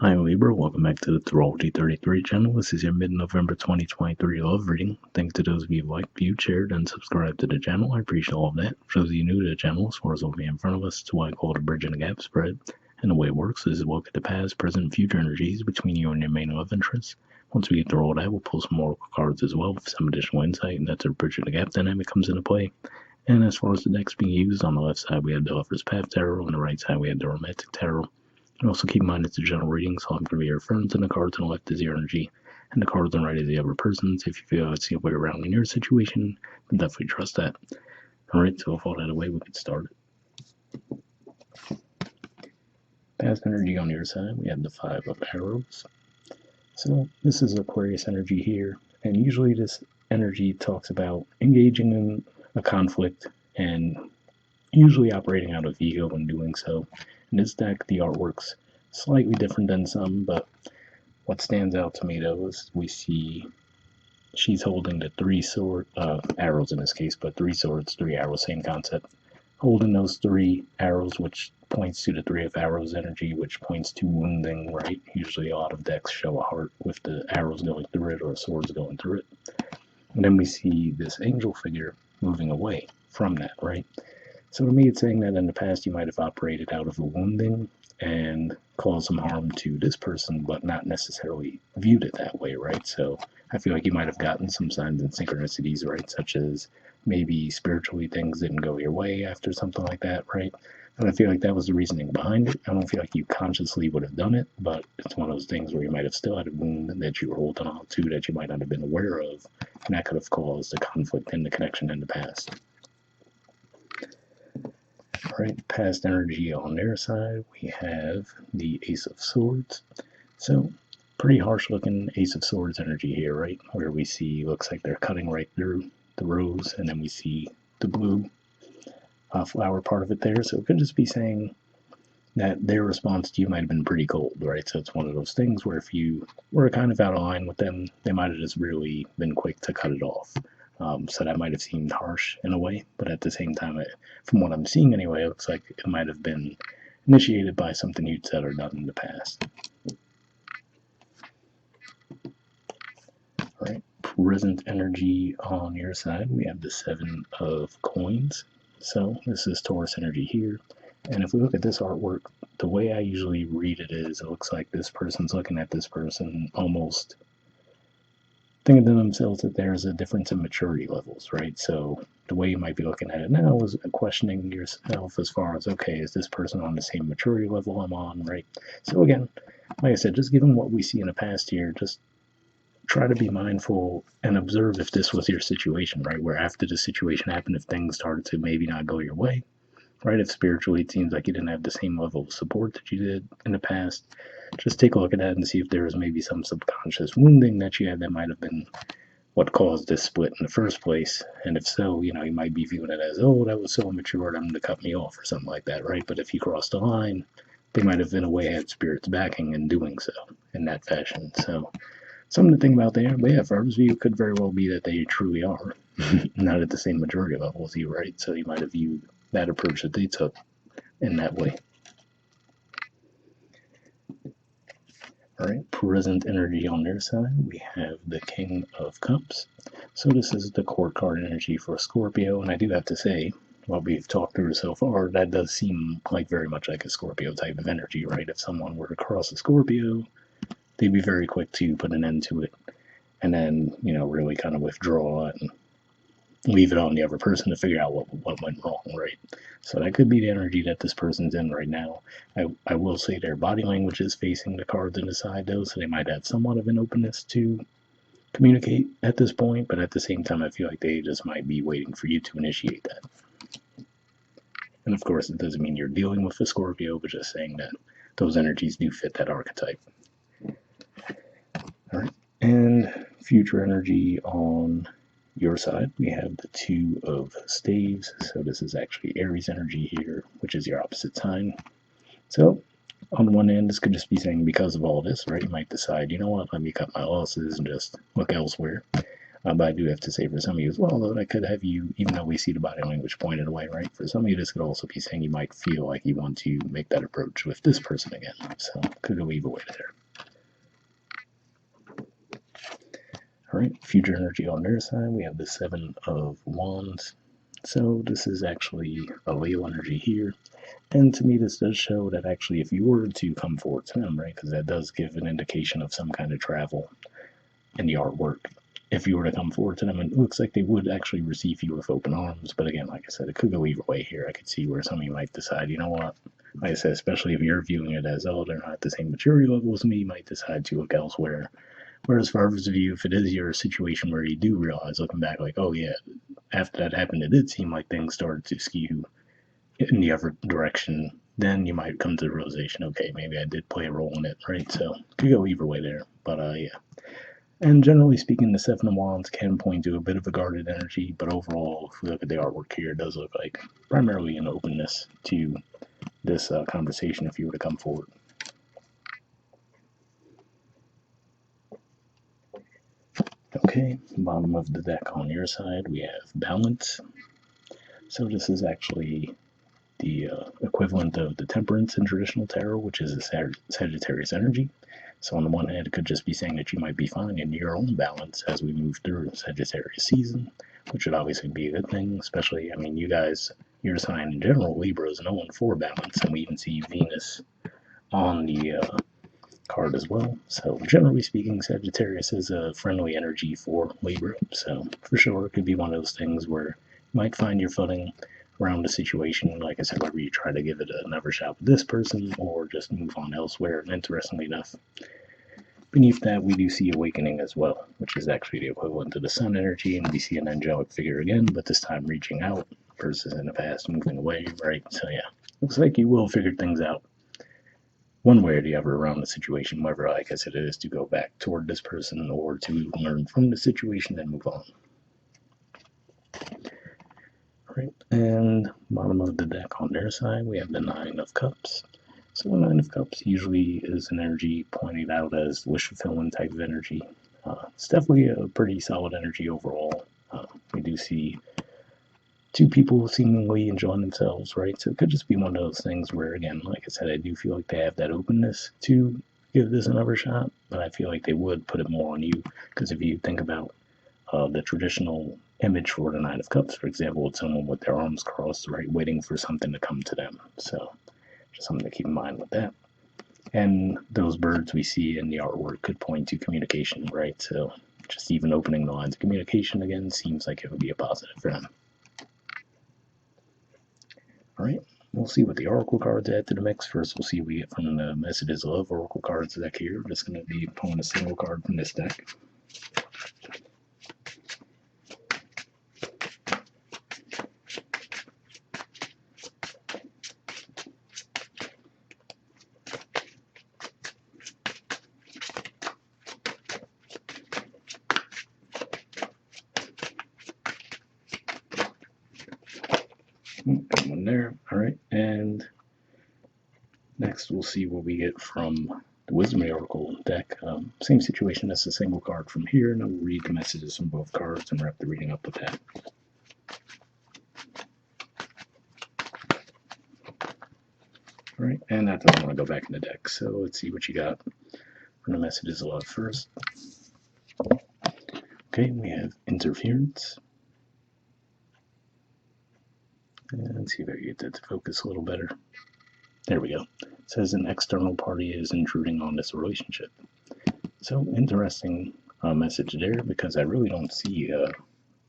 Hi Libra, welcome back to the Astrology 33 channel. This is your mid-November 2023 love reading. Thanks to those of you who liked, viewed, shared, and subscribed to the channel. I appreciate all of that. For those of you new to the channel, as far as what we have in front of us, it's what I call the bridge and the gap spread. And the way it works is we'll look at the past, present, and future energies between you and your main love interests. Once we get through all that, we'll pull some oracle cards as well for some additional insight, and that's where bridge and the gap dynamic comes into play. And as far as the decks being used, on the left side we have the Lover's Path Tarot, on the right side we have the Romantic Tarot. And also keep in mind it's a general reading, so I'm going to be your reference, and the cards on the left is your energy, and the cards on the right is the other person's. If you feel it's the way around in your situation, then definitely trust that. Alright, so with all that away, we can start it. Past energy on your side, we have the Five of Arrows. So this is Aquarius energy here, and usually this energy talks about engaging in a conflict and usually operating out of ego when doing so. In this deck, the artwork's slightly different than some, but what stands out to me though is we see she's holding the three arrows in this case, but 3 swords, 3 arrows, same concept. Holding those 3 arrows, which points to the 3 of arrows energy, which points to wounding, right? Usually a lot of decks show a heart with the arrows going through it or swords going through it. And then we see this angel figure moving away from that, right? So to me, it's saying that in the past you might have operated out of a wounding and caused some harm to this person, but not necessarily viewed it that way, right? So I feel like you might have gotten some signs and synchronicities, right? Such as maybe spiritually things didn't go your way after something like that, right? And I feel like that was the reasoning behind it. I don't feel like you consciously would have done it, but it's one of those things where you might have still had a wound that you were holding on to that you might not have been aware of, and that could have caused a conflict in the connection in the past. Alright, past energy on their side, we have the Ace of Swords. So, pretty harsh looking Ace of Swords energy here, right? Where we see, looks like they're cutting right through the rose, and then we see the blue flower part of it there. So it could just be saying that their response to you might have been pretty cold, right? So it's one of those things where if you were kind of out of line with them, they might have just really been quick to cut it off. So that might have seemed harsh in a way, but at the same time, from what I'm seeing anyway, it looks like it might have been initiated by something you'd said or done in the past. Alright, present energy on your side, we have the 7 of Coins. So this is Taurus energy here. And if we look at this artwork, the way I usually read it is, it looks like this person's looking at this person almost thinking to themselves that there's a difference in maturity levels, right? So the way you might be looking at it now is questioning yourself as far as, okay, is this person on the same maturity level I'm on, right? So again, like I said, just given what we see in the past here, just try to be mindful and observe if this was your situation, right? Where after the situation happened, if things started to maybe not go your way, right? If spiritually it seems like you didn't have the same level of support that you did in the past, just take a look at that and see if there was maybe some subconscious wounding that you had that might have been what caused this split in the first place. And if so, you might be viewing it as, oh, that was so immature, them to cut me off or something like that, right? But if you crossed the line, they might have in a way had spirits backing in doing so in that fashion. So something to think about there. But yeah, for others of you, it could very well be that they truly are not at the same maturity level as you, right? So you might have viewed that approach that they took in that way. Alright, present energy on their side, we have the King of Cups. So this is the court card energy for Scorpio, and I do have to say, what we've talked through so far, that does seem like very much like a Scorpio type of energy, right? If someone were to cross a Scorpio, they'd be very quick to put an end to it, and then, really kind of withdraw and leave it on the other person to figure out what went wrong, right? So that could be the energy that this person's in right now. I will say their body language is facing the cards in the side, though, so they might have somewhat of an openness to communicate at this point, but at the same time, I feel like they just might be waiting for you to initiate that. And of course, it doesn't mean you're dealing with a Scorpio, but just saying that those energies do fit that archetype. All right, and future energy on your side, we have the 2 of Staves. So this is actually Aries energy here, which is your opposite sign. So on one end, this could just be saying because of all this, right? You might decide, you know what, let me cut my losses and just look elsewhere. But I do have to say for some of you as well, though, that could have you, even though we see the body language pointed away, right? For some of you, this could also be saying you might feel like you want to make that approach with this person again. So could go either way there. All right, future energy on their side, we have the Seven of Wands. So this is actually a Leo energy here. And to me, this does show that actually if you were to come forward to them, right, because that does give an indication of some kind of travel in the artwork. If you were to come forward to them, it looks like they would actually receive you with open arms. But again, like I said, it could go either way here. I could see where some of you might decide, you know what, like I said, especially if you're viewing it as, oh, they're not at the same maturity level as me, you might decide to look elsewhere. Whereas for others of you, if it is your situation where you do realize, looking back, like, oh yeah, after that happened, it did seem like things started to skew in the other direction, then you might come to the realization, okay, maybe I did play a role in it, right? So it could go either way there. But yeah. And generally speaking, the Seven of Wands can point to a bit of a guarded energy, but overall, if we look at the artwork here, it does look like primarily an openness to this conversation if you were to come forward. Okay, bottom of the deck on your side, we have Balance. So this is actually the equivalent of the Temperance in traditional tarot, which is a Sagittarius energy. So on the one hand, it could just be saying that you might be finding your own balance as we move through Sagittarius season, which would obviously be a good thing, especially, I mean, you guys, your sign in general, Libra, is known for balance, and we even see Venus on the card as well. So generally speaking, Sagittarius is a friendly energy for Libra. So for sure, it could be one of those things where you might find your footing around the situation. Like I said, whether you try to give it another shot with this person or just move on elsewhere. And interestingly enough, beneath that, we do see awakening as well, which is actually the equivalent to the sun energy, and we see an angelic figure again, but this time reaching out versus in the past moving away, right? So yeah, looks like you will figure things out one way or the other around the situation, whether, like I said, it is to go back toward this person or to learn from the situation and move on. Right, and bottom of the deck on their side, we have the Nine of Cups. So the Nine of Cups usually is an energy pointed out as wish fulfillment type of energy. It's definitely a pretty solid energy overall. We do see two people seemingly enjoying themselves, right? So it could just be one of those things where, again, like I said, I do feel like they have that openness to give this another shot, but I feel like they would put it more on you, because if you think about the traditional image for the Nine of Cups, for example, it's someone with their arms crossed, right, waiting for something to come to them. So just something to keep in mind with that. And those birds we see in the artwork could point to communication, right? So just even opening the lines of communication again seems like it would be a positive for them. All right, we'll see what the oracle cards add to the mix. First, we'll see what we get from the Messages of Love oracle cards deck here. We're just going to be pulling a single card from this deck. Got one there. All right, and next we'll see what we get from the Wisdom Oracle deck. Same situation as a single card from here, and I will read the messages from both cards and wrap the reading up with that. All right, and that doesn't want to go back in the deck, so let's see what you got from the Messages of Love first. Okay, we have Interference. And let's see if I can get that to focus a little better. There we go. It says an external party is intruding on this relationship. So interesting message there, because I really don't see an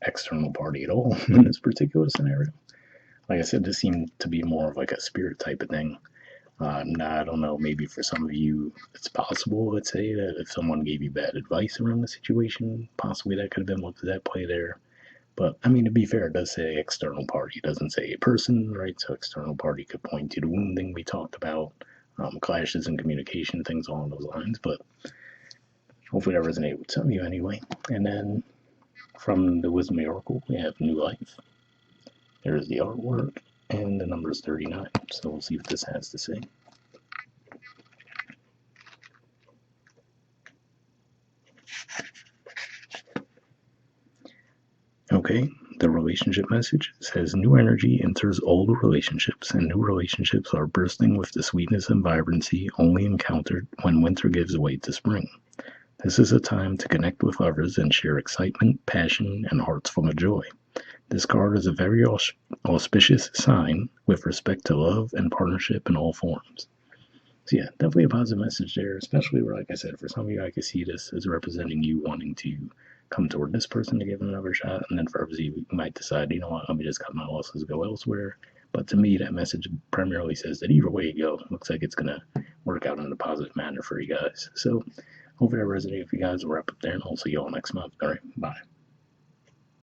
external party at all in this particular scenario. Like I said, this seemed to be more of like a spirit type of thing. Now, I don't know, maybe for some of you, it's possible, let's say, that if someone gave you bad advice around the situation, possibly that could have been what was at play there. But, I mean, to be fair, it does say external party. It doesn't say a person, right? So external party could point to the wounding we talked about, clashes in communication, things along those lines. But hopefully that resonated with some of you anyway. And then from the Wisdom Oracle, we have New Life. There's the artwork, and the number is 39. So we'll see what this has to say. Okay, the relationship message says new energy enters old relationships, and new relationships are bursting with the sweetness and vibrancy only encountered when winter gives way to spring. This is a time to connect with others and share excitement, passion, and hearts full of joy. This card is a very auspicious sign with respect to love and partnership in all forms. So yeah, definitely a positive message there, especially where, like I said, for some of you, I could see this as representing you wanting to come toward this person to give them another shot, and then for others, you might decide, you know what, let me just cut my losses, go elsewhere. But to me, that message primarily says that either way you go, looks like it's gonna work out in a positive manner for you guys. So hopefully that resonated with you guys. We'll wrap up there, and I'll see you all next month. All right, bye.